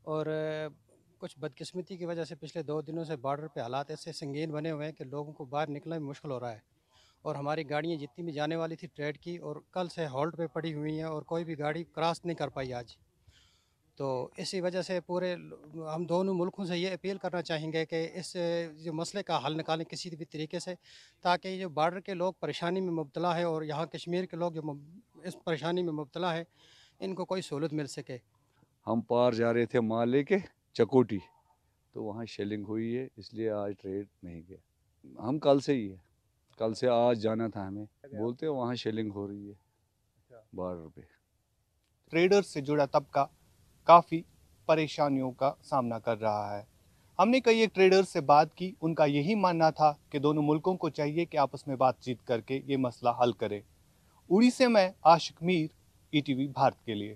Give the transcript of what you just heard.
और कुछ बदकिस्मती की वजह से पिछले 2 दिनों से बॉर्डर पे हालात ऐसे संगीन बने हुए हैं कि लोगों को बाहर निकलना भी मुश्किल हो रहा है। और हमारी गाड़ियाँ जितनी भी जाने वाली थी ट्रेड की और कल से हॉल्ट पे पड़ी हुई हैं और कोई भी गाड़ी क्रॉस नहीं कर पाई आज। तो इसी वजह से हम दोनों मुल्कों से ये अपील करना चाहेंगे कि इस जो मसले का हल निकालें किसी भी तरीके से, ताकि ये जो बॉर्डर के लोग परेशानी में मुब्तला है और यहाँ कश्मीर के लोग जो इस परेशानी में मुब्तला है, इनको कोई सहूलत मिल सके। हम पार जा रहे थे माल लेके चकोटी, तो वहाँ शेलिंग हुई है, इसलिए आज ट्रेड नहीं गया। हम कल से ही है, कल से आज जाना था हमें, बोलते हैं वहाँ शेलिंग हो रही है बॉर्डर पे। ट्रेडर्स से जुड़ा तबका काफ़ी परेशानियों का सामना कर रहा है। हमने कई एक ट्रेडर्स से बात की, उनका यही मानना था कि दोनों मुल्कों को चाहिए कि आपस में बातचीत करके ये मसला हल करें। उड़ी से मैं आशिक मीर, ईटीवी भारत के लिए।